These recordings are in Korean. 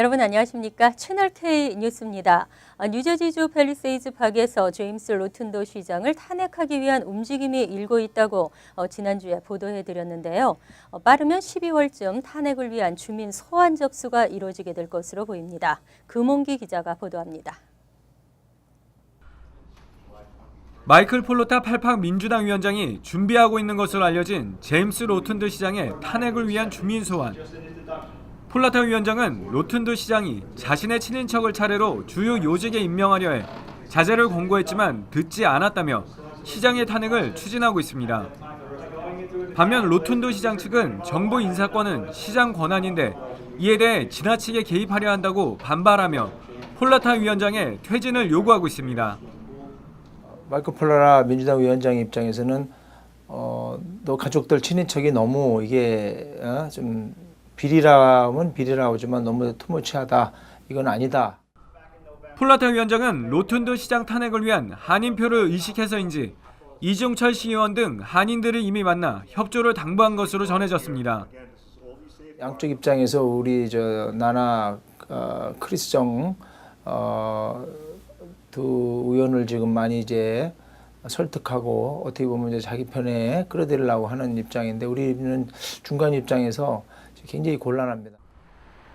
여러분 안녕하십니까? 채널K 뉴스입니다. 뉴저지주 팰리세이즈 박에서 제임스 로튼도 시장을 탄핵하기 위한 움직임이 일고 있다고 지난주에 보도해드렸는데요. 빠르면 12월쯤 탄핵을 위한 주민 소환 접수가 이루어지게 될 것으로 보입니다. 금홍기 기자가 보도합니다. 마이클 폴로타 팔팍 민주당 위원장이 준비하고 있는 것으로 알려진 제임스 로튼도 시장의 탄핵을 위한 주민 소환. 폴라타 위원장은 로튼도 시장이 자신의 친인척을 차례로 주요 요직에 임명하려 해 자제를 권고했지만 듣지 않았다며 시장의 탄핵을 추진하고 있습니다. 반면 로튼도 시장 측은 정부 인사권은 시장 권한인데 이에 대해 지나치게 개입하려 한다고 반발하며 폴라타 위원장의 퇴진을 요구하고 있습니다. 마이클 폴라타 민주당 위원장 입장에서는 너 가족들 친인척이 너무 이게 좀 비리라면 비리라고지만 너무 투머치하다. 이건 아니다. 폴라타 위원장은 로튼도 시장 탄핵을 위한 한인표를 의식해서인지 이종철 시의원 등 한인들을 이미 만나 협조를 당부한 것으로 전해졌습니다. 양쪽 입장에서 우리 나나 크리스 정 두 의원을 지금 많이 이제 설득하고 어떻게 보면 이제 자기 편에 끌어들이려고 하는 입장인데 우리는 중간 입장에서 굉장히 곤란합니다.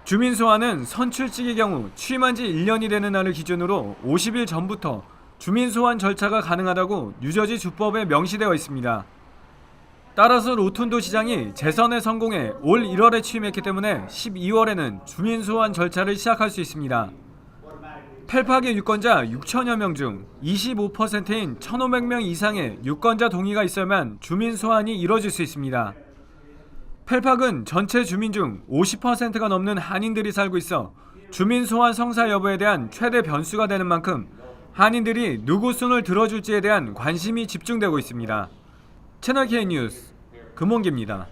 주민 소환은 선출직의 경우 취임한 지 1년이 되는 날을 기준으로 50일 전부터 주민 소환 절차가 가능하다고 뉴저지 주법에 명시되어 있습니다. 따라서 로튼도 시장이 재선에 성공해 올 1월에 취임했기 때문에 12월에는 주민 소환 절차를 시작할 수 있습니다. 펠팍의 유권자 6천여 명 중 25%인 1,500명 이상의 유권자 동의가 있어야만 주민 소환이 이뤄질 수 있습니다. 펠팍은 전체 주민 중 50%가 넘는 한인들이 살고 있어 주민 소환 성사 여부에 대한 최대 변수가 되는 만큼 한인들이 누구 손을 들어줄지에 대한 관심이 집중되고 있습니다. 채널K 뉴스 금홍기입니다.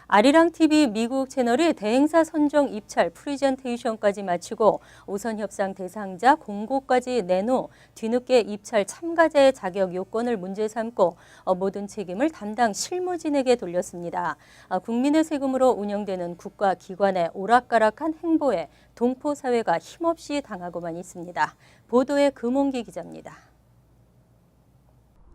아리랑TV 미국 채널이 대행사 선정 입찰 프리젠테이션까지 마치고 우선 협상 대상자 공고까지 낸 후 뒤늦게 입찰 참가자의 자격 요건을 문제 삼고 모든 책임을 담당 실무진에게 돌렸습니다. 국민의 세금으로 운영되는 국가기관의 오락가락한 행보에 동포사회가 힘없이 당하고만 있습니다. 보도에 금홍기 기자입니다.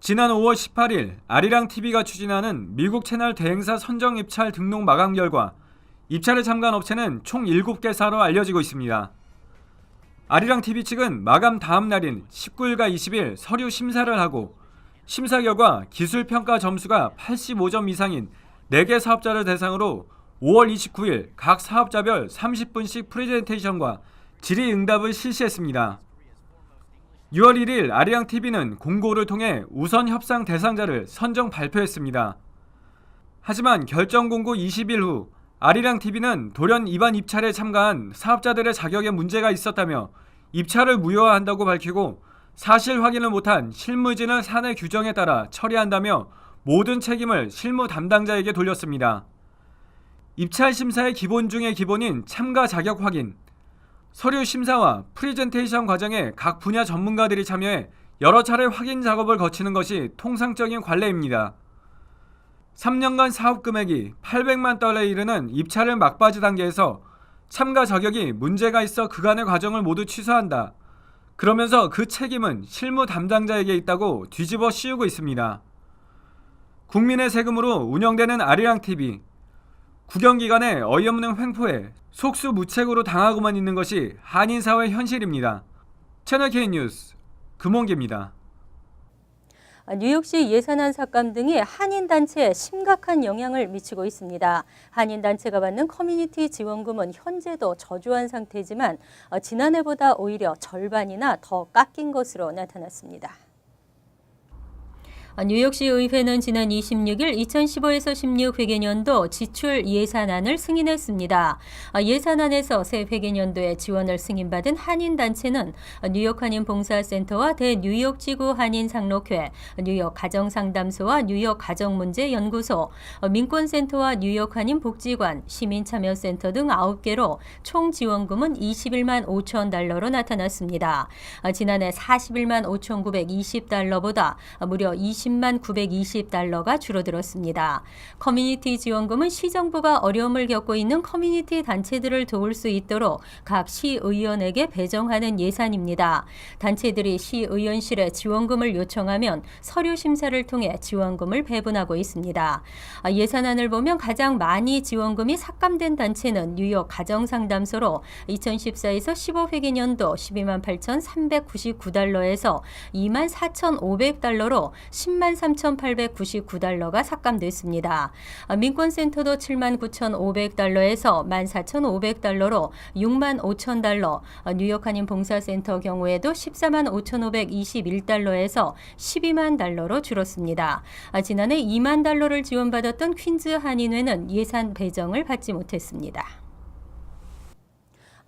지난 5월 18일 아리랑TV가 추진하는 미국 채널 대행사 선정 입찰 등록 마감 결과 입찰에 참가한 업체는 총 7개사로 알려지고 있습니다. 아리랑TV 측은 마감 다음 날인 19일과 20일 서류 심사를 하고 심사 결과 기술평가 점수가 85점 이상인 4개 사업자를 대상으로 5월 29일 각 사업자별 30분씩 프레젠테이션과 질의응답을 실시했습니다. 6월 1일 아리랑TV는 공고를 통해 우선 협상 대상자를 선정 발표했습니다. 하지만 결정 공고 20일 후 아리랑TV는 돌연 이번 입찰에 참가한 사업자들의 자격에 문제가 있었다며 입찰을 무효화한다고 밝히고 사실 확인을 못한 실무진을 사내 규정에 따라 처리한다며 모든 책임을 실무 담당자에게 돌렸습니다. 입찰 심사의 기본 중의 기본인 참가 자격 확인, 서류 심사와 프리젠테이션 과정에 각 분야 전문가들이 참여해 여러 차례 확인 작업을 거치는 것이 통상적인 관례입니다. 3년간 사업 금액이 800만 달러에 이르는 입찰을 막바지 단계에서 참가 자격이 문제가 있어 그간의 과정을 모두 취소한다. 그러면서 그 책임은 실무 담당자에게 있다고 뒤집어 씌우고 있습니다. 국민의 세금으로 운영되는 아리랑TV. 국영기관의 어이없는 횡포에 속수무책으로 당하고만 있는 것이 한인사회 현실입니다. 채널K 뉴스 금홍기입니다. 뉴욕시 예산안 삭감 등이 한인단체에 심각한 영향을 미치고 있습니다. 한인단체가 받는 커뮤니티 지원금은 현재도 저조한 상태지만 지난해보다 오히려 절반이나 더 깎인 것으로 나타났습니다. 뉴욕시 의회는 지난 26일 2015에서 16 회계년도 지출 예산안을 승인했습니다. 예산안에서 새 회계년도에 지원을 승인받은 한인단체는 뉴욕 한인봉사센터와 대뉴욕지구 한인상록회, 뉴욕 가정상담소와 뉴욕 가정문제연구소, 민권센터와 뉴욕 한인복지관, 시민참여센터 등 9개로 총 지원금은 21만 5천 달러로 나타났습니다. 지난해 41만 5,920달러보다 무려 20만 50만 920달러가 줄어들었습니다. 커뮤니티 지원금은 시정부가 어려움을 겪고 있는 커뮤니티 단체들을 도울 수 있도록 각 시의원에게 배정하는 예산입니다. 단체들이 시의원실에 지원금을 요청하면 서류 심사를 통해 지원금을 배분하고 있습니다. 예산안을 보면 가장 많이 지원금이 삭감된 단체는 뉴욕 가정상담소로 2014에서 15회계년도 12만 8,399달러에서 2만 4,500달러로 10만 3,899달러가 삭감됐습니다. 민권센터도 7만 9,500달러에서 1만 4,500달러로 6만 5,000달러, 뉴욕 한인 봉사센터 경우에도 14만 5,521달러에서 12만 달러로 줄었습니다. 지난해 2만 달러를 지원받았던 퀸즈 한인회는 예산 배정을 받지 못했습니다.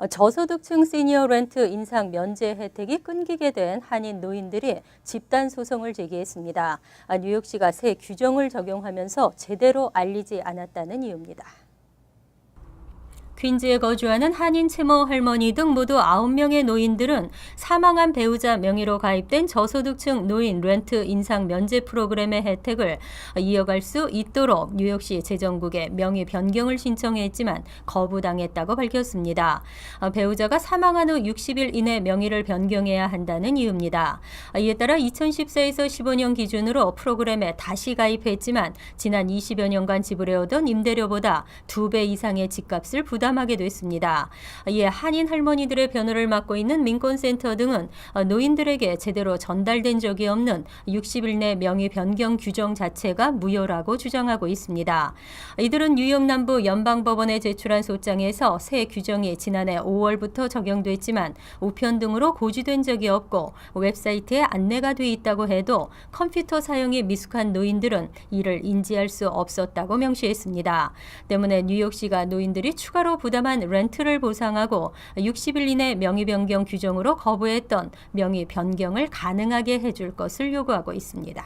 저소득층 시니어 렌트 인상 면제 혜택이 끊기게 된 한인 노인들이 집단 소송을 제기했습니다. 뉴욕시가 새 규정을 적용하면서 제대로 알리지 않았다는 이유입니다. 퀸즈에 거주하는 한인 채모 할머니 등 모두 9명의 노인들은 사망한 배우자 명의로 가입된 저소득층 노인 렌트 인상 면제 프로그램의 혜택을 이어갈 수 있도록 뉴욕시 재정국에 명의 변경을 신청했지만 거부당했다고 밝혔습니다. 배우자가 사망한 후 60일 이내 명의를 변경해야 한다는 이유입니다. 이에 따라 2014에서 15년 기준으로 프로그램에 다시 가입했지만 지난 20여 년간 지불해오던 임대료보다 2배 이상의 집값을 부담하게 됐습니다. 이에 한인 할머니들의 변호를 맡고 있는 민권센터 등은 노인들에게 제대로 전달된 적이 없는 60일 내 명의 변경 규정 자체가 무효라고 주장하고 있습니다. 이들은 뉴욕 남부 연방법원에 제출한 소장에서 새 규정이 지난해 5월부터 적용됐지만 우편 등으로 고지된 적이 없고 웹사이트에 안내가 돼 있다고 해도 컴퓨터 사용이 미숙한 노인들은 이를 인지할 수 없었다고 명시했습니다. 때문에 뉴욕시가 노인들이 추가로 부담한 렌트를 보상하고 60일 이내 명의 변경 규정으로 거부했던 명의 변경을 가능하게 해줄 것을 요구하고 있습니다.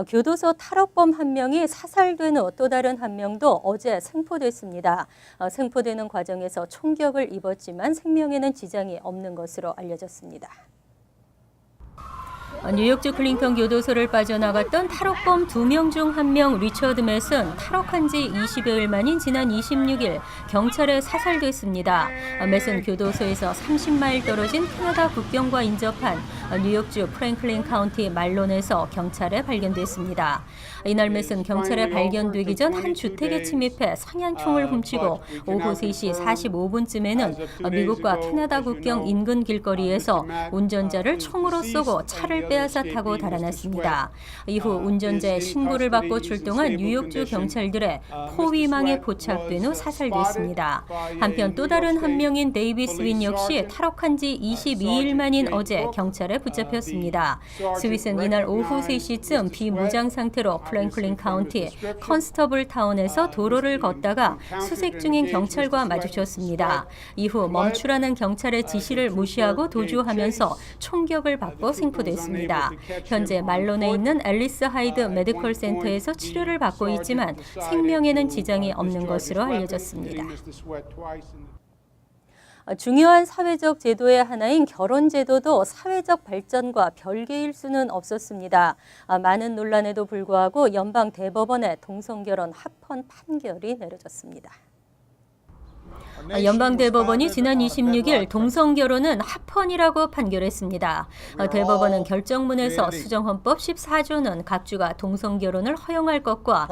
교도소 탈옥범 한 명이 사살된 후 또 다른 한 명도 어제 생포됐습니다. 생포되는 과정에서 총격을 입었지만 생명에는 지장이 없는 것으로 알려졌습니다. 뉴욕주 클링턴 교도소를 빠져나갔던 탈옥범 2명 중 1명 리처드 맷은 탈옥한 지 20여일 만인 지난 26일 경찰에 사살됐습니다. 맷은 교도소에서 30마일 떨어진 캐나다 국경과 인접한 뉴욕주 프랭클린 카운티 말론에서 경찰에 발견됐습니다. 이날 맷은 경찰에 발견되기 전 한 주택에 침입해 상향총을 훔치고 오후 3시 45분쯤에는 미국과 캐나다 국경 인근 길거리에서 운전자를 총으로 쏘고 차를 빼앗아 타고 달아났습니다. 이후 운전자의 신고를 받고 출동한 뉴욕주 경찰들의 포위망에 포착된 후 사살됐습니다. 한편 또 다른 한 명인 데이비스 윈 역시 탈옥한 지 22일 만인 어제 경찰에 붙잡혔습니다. 스윗은 이날 오후 3시쯤 비무장 상태로 프랭클린 카운티 컨스터블 타운에서 도로를 걷다가 수색 중인 경찰과 마주쳤습니다. 이후 멈추라는 경찰의 지시를 무시하고 도주하면서 총격을 받고 생포됐습니다. 현재 말론에 있는 앨리스 하이드 메디컬 센터에서 치료를 받고 있지만 생명에는 지장이 없는 것으로 알려졌습니다. 중요한 사회적 제도의 하나인 결혼 제도도 사회적 발전과 별개일 수는 없었습니다. 많은 논란에도 불구하고 연방 대법원의 동성결혼 합헌 판결이 내려졌습니다. 연방대법원이 지난 26일 동성결혼은 합헌이라고 판결했습니다. 대법원은 결정문에서 수정헌법 14조는 각 주가 동성결혼을 허용할 것과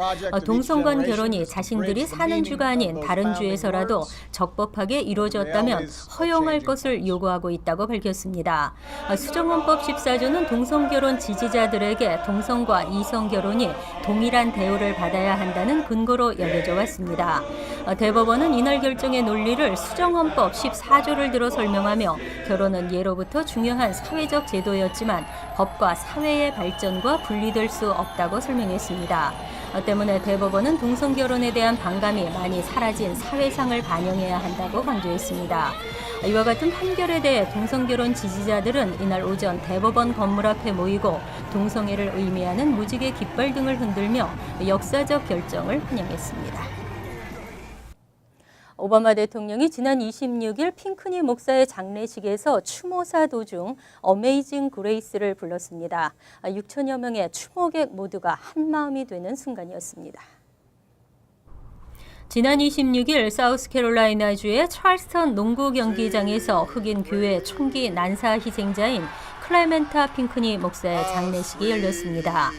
동성간 결혼이 자신들이 사는 주가 아닌 다른 주에서라도 적법하게 이루어졌다면 허용할 것을 요구하고 있다고 밝혔습니다. 수정헌법 14조는 동성결혼 지지자들에게 동성과 이성결혼이 동일한 대우를 받아야 한다는 근거로 여겨져 왔습니다. 대법원은 이날 결정의 논리를 수정헌법 14조를 들어 설명하며 결혼은 예로부터 중요한 사회적 제도였지만 법과 사회의 발전과 분리될 수 없다고 설명했습니다. 때문에 대법원은 동성결혼에 대한 반감이 많이 사라진 사회상을 반영해야 한다고 강조했습니다. 이와 같은 판결에 대해 동성결혼 지지자들은 이날 오전 대법원 건물 앞에 모이고 동성애를 의미하는 무지개 깃발 등을 흔들며 역사적 결정을 환영했습니다. 오바마 대통령이 지난 26일 핑크니 목사의 장례식에서 추모사 도중 어메이징 그레이스를 불렀습니다. 6천여 명의 추모객 모두가 한마음이 되는 순간이었습니다. 지난 26일 사우스캐롤라이나주의 찰스턴 농구 경기장에서 흑인 교회 총기 난사 희생자인 클레멘타 핑크니 목사의 장례식이 열렸습니다.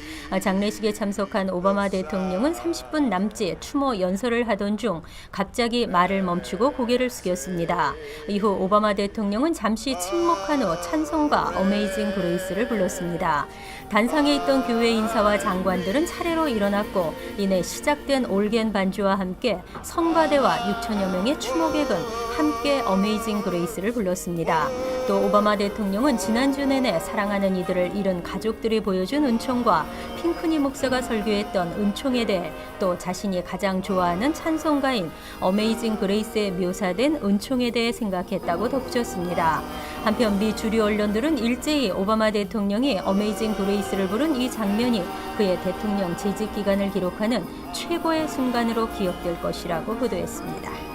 장례식에 참석한 오바마 대통령은 30분 남짓 추모 연설을 하던 중 갑자기 말을 멈추고 고개를 숙였습니다. 이후 오바마 대통령은 잠시 침묵한 후 찬송가 어메이징 그레이스를 불렀습니다. 단상에 있던 교회 인사와 장관들은 차례로 일어났고 이내 시작된 올겐 반주와 함께 성가대와 6천여 명의 추모객은 함께 어메이징 그레이스를 불렀습니다. 또 오바마 대통령은 지난주 내내 사랑하는 이들을 잃은 가족들이 보여준 은총과 핑크니 목사가 설교했던 은총에 대해 또 자신이 가장 좋아하는 찬송가인 어메이징 그레이스에 묘사된 은총에 대해 생각했다고 덧붙였습니다. 한편 미 주류 언론들은 일제히 오바마 대통령이 어메이징 그레이스를 부른 이 장면이 그의 대통령 재직 기간을 기록하는 최고의 순간으로 기억될 것이라고 보도했습니다.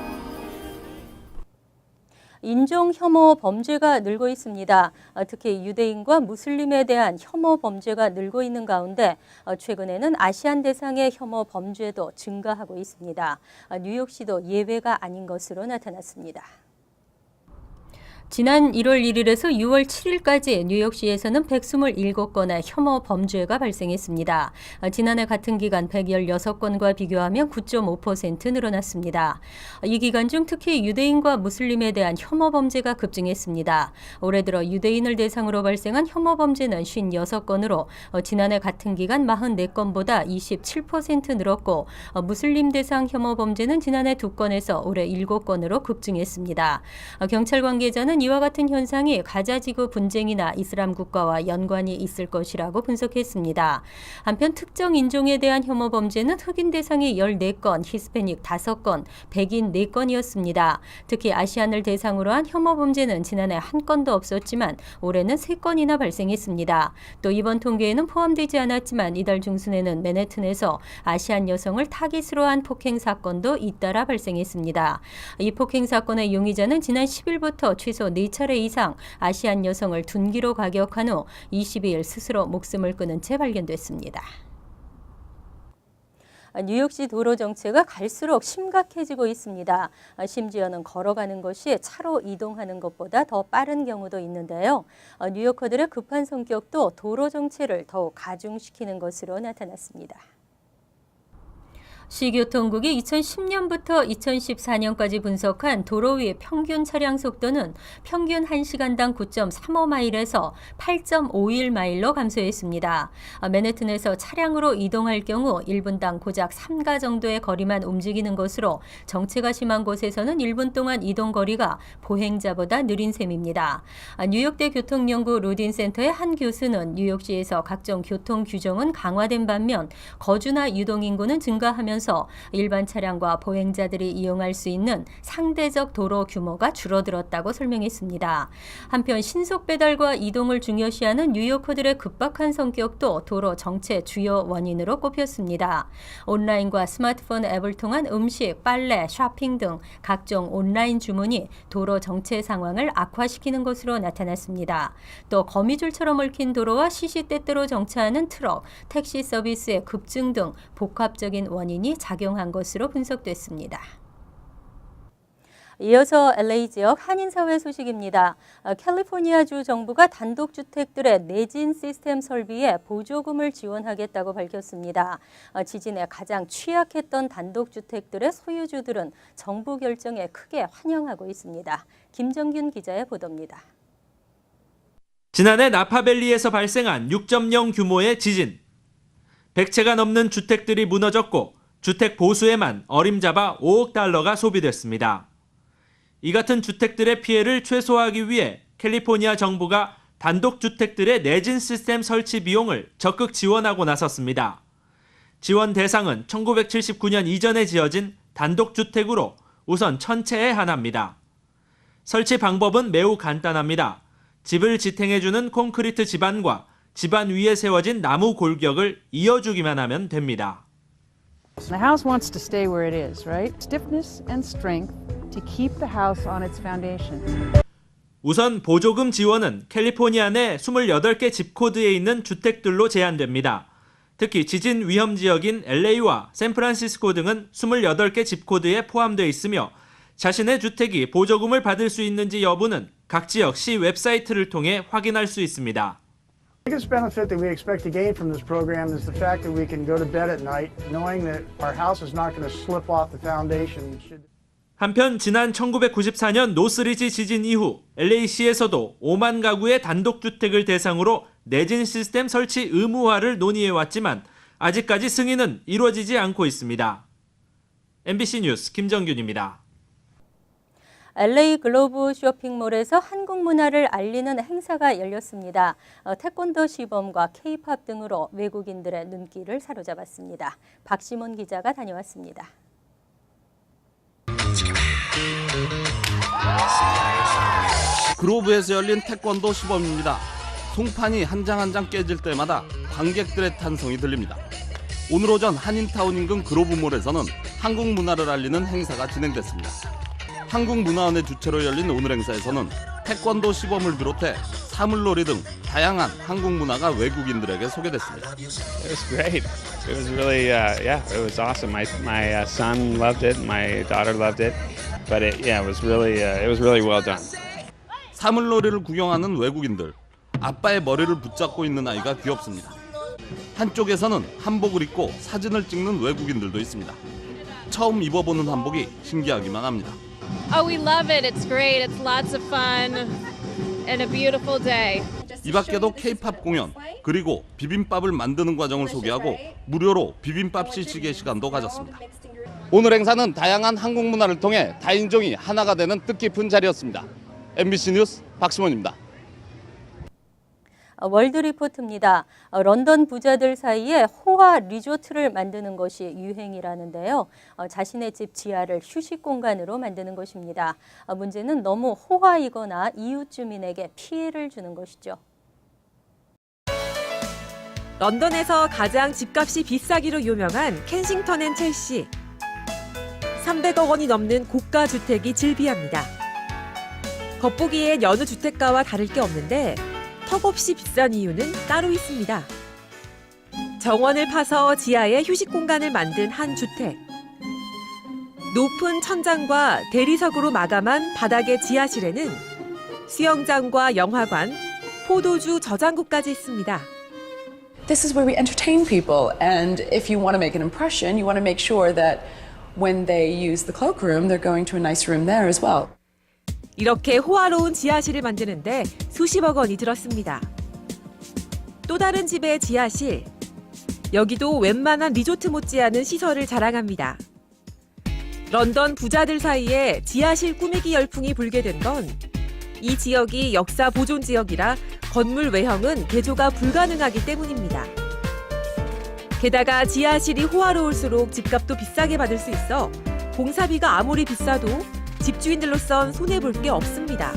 인종 혐오 범죄가 늘고 있습니다. 특히 유대인과 무슬림에 대한 혐오 범죄가 늘고 있는 가운데 최근에는 아시안 대상의 혐오 범죄도 증가하고 있습니다. 뉴욕시도 예외가 아닌 것으로 나타났습니다. 지난 1월 1일에서 6월 7일까지 뉴욕시에서는 127건의 혐오 범죄가 발생했습니다. 지난해 같은 기간 116건과 비교하면 9.5% 늘어났습니다. 이 기간 중 특히 유대인과 무슬림에 대한 혐오 범죄가 급증했습니다. 올해 들어 유대인을 대상으로 발생한 혐오 범죄는 56건으로 지난해 같은 기간 44건보다 27% 늘었고 무슬림 대상 혐오 범죄는 지난해 2건에서 올해 7건으로 급증했습니다. 경찰 관계자는 이와 같은 현상이 가자지구 분쟁이나 이슬람 국가와 연관이 있을 것이라고 분석했습니다. 한편 특정 인종에 대한 혐오 범죄는 흑인 대상이 14건, 히스패닉 5건, 백인 4건이었습니다. 특히 아시안을 대상으로 한 혐오 범죄는 지난해 한 건도 없었지만 올해는 3건이나 발생했습니다. 또 이번 통계에는 포함되지 않았지만 이달 중순에는 맨해튼에서 아시안 여성을 타깃으로 한 폭행 사건도 잇따라 발생했습니다. 이 폭행 사건의 용의자는 지난 10일부터 최소 4차례 이상 아시안 여성을 둔기로 가격한 후 22일 스스로 목숨을 끊은 채 발견됐습니다. 뉴욕시 도로 정체가 갈수록 심각해지고 있습니다. 심지어는 걸어가는 것이 차로 이동하는 것보다 더 빠른 경우도 있는데요. 뉴요커들의 급한 성격도 도로 정체를 더욱 가중시키는 것으로 나타났습니다. 시교통국이 2010년부터 2014년까지 분석한 도로 위 평균 차량 속도는 평균 1시간당 9.35마일에서 8.51마일로 감소했습니다. 맨해튼에서 차량으로 이동할 경우 1분당 고작 3가 정도의 거리만 움직이는 것으로 정체가 심한 곳에서는 1분 동안 이동 거리가 보행자보다 느린 셈입니다. 뉴욕대 교통연구 루딘센터의 한 교수는 뉴욕시에서 각종 교통 규정은 강화된 반면 거주나 유동인구는 증가하면서 일반 차량과 보행자들이 이용할 수 있는 상대적 도로 규모가 줄어들었다고 설명했습니다. 한편 신속 배달과 이동을 중요시하는 뉴요커들의 급박한 성격도 도로 정체 주요 원인으로 꼽혔습니다. 온라인과 스마트폰 앱을 통한 음식, 빨래, 쇼핑 등 각종 온라인 주문이 도로 정체 상황을 악화시키는 것으로 나타났습니다. 또 거미줄처럼 얽힌 도로와 시시때때로 정차하는 트럭, 택시 서비스의 급증 등 복합적인 원인이 작용한 것으로 분석됐습니다. 이어서 LA 지역 한인사회 소식입니다. 캘리포니아주 정부가 단독주택들의 내진 시스템 설비에 보조금을 지원하겠다고 밝혔습니다. 지진에 가장 취약했던 단독주택들의 소유주들은 정부 결정에 크게 환영하고 있습니다. 김정균 기자의 보도입니다. 지난해 나파밸리에서 발생한 6.0 규모의 지진. 100채가 넘는 주택들이 무너졌고 주택 보수에만 어림잡아 5억 달러가 소비됐습니다. 이 같은 주택들의 피해를 최소화하기 위해 캘리포니아 정부가 단독주택들의 내진 시스템 설치 비용을 적극 지원하고 나섰습니다. 지원 대상은 1979년 이전에 지어진 단독주택으로 우선 1000채에 한합니다. 설치 방법은 매우 간단합니다. 집을 지탱해주는 콘크리트 지반과 지반 위에 세워진 나무 골격을 이어주기만 하면 됩니다. The house wants to stay where it is, right? Stiffness and strength to keep the house on its foundation. 우선 보조금 지원은 캘리포니아 내 28개 집코드에 있는 주택들로 제한됩니다. 특히 지진 위험 지역인 LA와 샌프란시스코 등은 28개 집코드에 포함되어 있으며 자신의 주택이 보조금을 받을 수 있는지 여부는 각 지역 시 웹사이트를 통해 확인할 수 있습니다. The biggest benefit that we expect to gain from this program is the fact that we can go to bed at night knowing that our house is not going to slip off the foundation. 한편 지난 1994년 노스리지 지진 이후 LA시에서도 5만 가구의 단독주택을 대상으로 내진 시스템 설치 의무화를 논의해왔지만 아직까지 승인은 이루어지지 않고 있습니다. MBC 뉴스 김정균입니다. LA 글로브 쇼핑몰에서 한국 문화를 알리는 행사가 열렸습니다. 태권도 시범과 K-팝 등으로 외국인들의 눈길을 사로잡았습니다. 박시몬 기자가 다녀왔습니다. 그로브에서 열린 태권도 시범입니다. 송판이 한 장 한 장 깨질 때마다 관객들의 탄성이 들립니다. 오늘 오전 한인타운 인근 그로브몰에서는 한국 문화를 알리는 행사가 진행됐습니다. 한국문화원의 주최로 열린 오늘 행사에서는 태권도 시범을 비롯해 사물놀이 등 다양한 한국 문화가 외국인들에게 소개됐습니다. It was great. It was really, it was awesome. My son loved it. My daughter loved it. But it was really well done. 사물놀이를 구경하는 외국인들. 아빠의 머리를 붙잡고 있는 아이가 귀엽습니다. 한쪽에서는 한복을 입고 사진을 찍는 외국인들도 있습니다. 처음 입어보는 한복이 신기하기만 합니다. Oh, we love it. It's great. It's lots of fun and a beautiful day. 이 밖에도 K-팝 공연, 그리고 비빔밥을 만드는 과정을 소개하고 무료로 비빔밥 시식의 시간도 가졌습니다. 오늘 행사는 다양한 한국 문화를 통해 다인종이 하나가 되는 뜻깊은 자리였습니다. MBC 뉴스 박시몬입니다. 월드 리포트입니다. 런던 부자들 사이에 호화 리조트를 만드는 것이 유행이라는데요. 자신의 집 지하를 휴식 공간으로 만드는 것입니다. 문제는 너무 호화이거나 이웃 주민에게 피해를 주는 것이죠. 런던에서 가장 집값이 비싸기로 유명한 켄싱턴 앤 첼시. 300억 원이 넘는 고가 주택이 즐비합니다. 겉보기엔 여느 주택가와 다를 게 없는데 턱없이 비싼 이유는 따로 있습니다. 정원을 파서 지하에 휴식 공간을 만든 한 주택. 높은 천장과 대리석으로 마감한 바닥의 지하실에는 수영장과 영화관, 포도주 저장고까지 있습니다. This is where we entertain people, and if you want to make an impression, you want to make sure that when they use the cloakroom, they're going to a nice room there as well. 이렇게 호화로운 지하실을 만드는데 수십억 원이 들었습니다. 또 다른 집의 지하실. 여기도 웬만한 리조트 못지않은 시설을 자랑합니다. 런던 부자들 사이에 지하실 꾸미기 열풍이 불게 된 건 이 지역이 역사 보존 지역이라 건물 외형은 개조가 불가능하기 때문입니다. 게다가 지하실이 호화로울수록 집값도 비싸게 받을 수 있어 공사비가 아무리 비싸도 집주인들로선 손해볼 게 없습니다.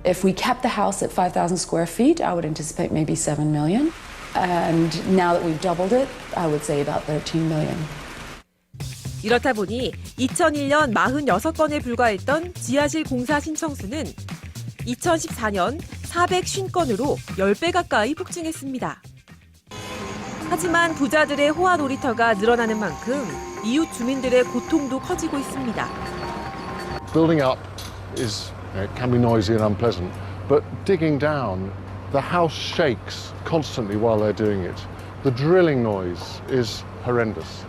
If we kept the house at 5,000 square feet, I would anticipate maybe 7 million. And now that we've doubled it, I would say about 13 million. 이렇다 보니 2001년 46건에 불과했던 지하실 공사 신청수는 2014년 450건으로 10배 가까이 폭증했습니다. 하지만 부자들의 호화 놀이터가 늘어나는 만큼 이웃 주민들의 고통도 커지고 있습니다. Building up can be noisy and unpleasant, but digging down, the house shakes constantly while they're doing it. The drilling noise is horrendous.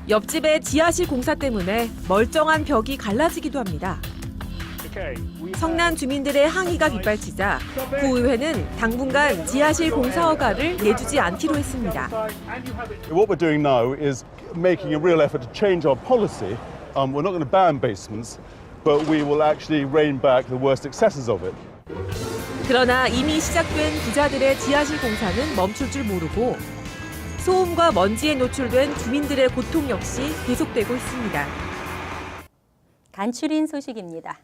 옆집의 지하실 공사 때문에 멀쩡한 벽이 갈라지기도 합니다. 성난 주민들의 항의가 빗발치자 구의회는 당분간 지하실 공사 허가를 내주지 않기로 했습니다. What we're doing now is making a real effort to change our policy. We're not going to ban basements, but we will actually rein back the worst excesses of it. 그러나 이미 시작된 부자들의 지하실 공사는 멈출 줄 모르고 소음과 먼지에 노출된 주민들의 고통 역시 계속되고 있습니다. 간추린 소식입니다.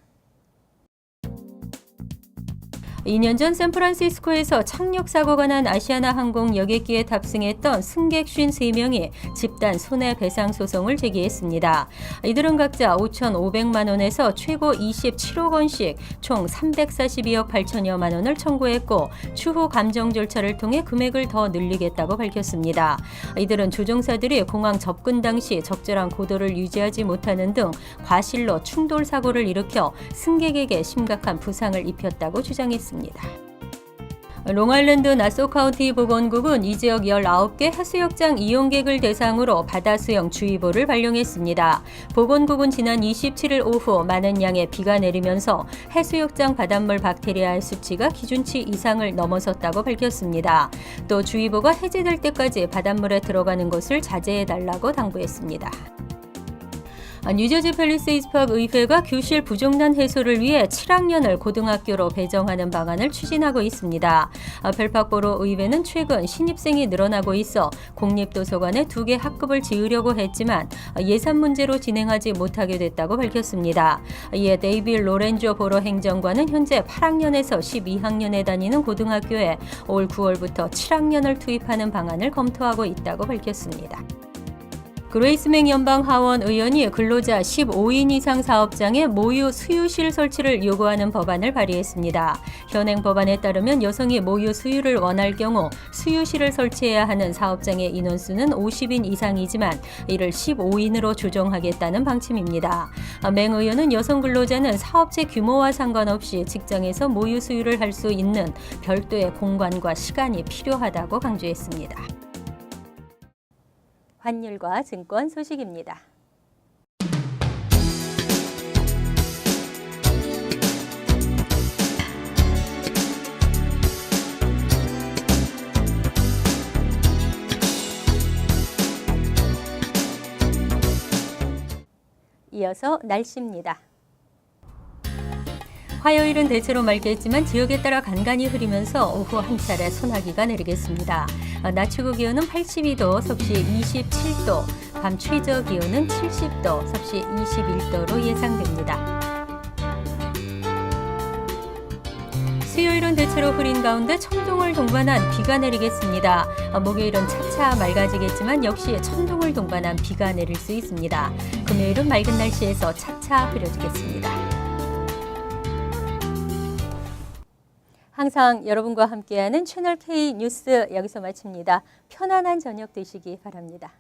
2년 전 샌프란시스코에서 착륙 사고가 난 아시아나 항공 여객기에 탑승했던 승객 53명이 집단 손해배상 소송을 제기했습니다. 이들은 각자 5,500만 원에서 최고 27억 원씩 총 342억 8천여만 원을 청구했고 추후 감정 절차를 통해 금액을 더 늘리겠다고 밝혔습니다. 이들은 조종사들이 공항 접근 당시 적절한 고도를 유지하지 못하는 등 과실로 충돌 사고를 일으켜 승객에게 심각한 부상을 입혔다고 주장했습니다. 롱아일랜드 나소 카운티 보건국은 이 지역 19개 해수욕장 이용객을 대상으로 바다수영 주의보를 발령했습니다. 보건국은 지난 27일 오후 많은 양의 비가 내리면서 해수욕장 바닷물 박테리아의 수치가 기준치 이상을 넘어섰다고 밝혔습니다. 또 주의보가 해제될 때까지 바닷물에 들어가는 것을 자제해달라고 당부했습니다. 뉴저지 팰리세이드팍 의회가 교실 부족난 해소를 위해 7학년을 고등학교로 배정하는 방안을 추진하고 있습니다. 펠팍보로 의회는 최근 신입생이 늘어나고 있어 공립도서관에 2개 학급을 지으려고 했지만 예산 문제로 진행하지 못하게 됐다고 밝혔습니다. 이에 데이빌 로렌조 보로 행정관은 현재 8학년에서 12학년에 다니는 고등학교에 올 9월부터 7학년을 투입하는 방안을 검토하고 있다고 밝혔습니다. 그레이스맹 연방하원 의원이 근로자 15인 이상 사업장에 모유 수유실 설치를 요구하는 법안을 발의했습니다. 현행 법안에 따르면 여성이 모유 수유를 원할 경우 수유실을 설치해야 하는 사업장의 인원수는 50인 이상이지만 이를 15인으로 조정하겠다는 방침입니다. 맹 의원은 여성 근로자는 사업체 규모와 상관없이 직장에서 모유 수유를 할 수 있는 별도의 공간과 시간이 필요하다고 강조했습니다. 환율과 증권 소식입니다. 이어서 날씨입니다. 화요일은 대체로 맑겠지만 지역에 따라 간간히 흐리면서 오후 한 차례 소나기가 내리겠습니다. 낮 최고 기온은 82도, 섭씨 27도, 밤 최저 기온은 70도, 섭씨 21도로 예상됩니다. 수요일은 대체로 흐린 가운데 천둥을 동반한 비가 내리겠습니다. 목요일은 차차 맑아지겠지만 역시 천둥을 동반한 비가 내릴 수 있습니다. 금요일은 맑은 날씨에서 차차 흐려지겠습니다. 항상 여러분과 함께하는 채널 K 뉴스 여기서 마칩니다. 편안한 저녁 되시기 바랍니다.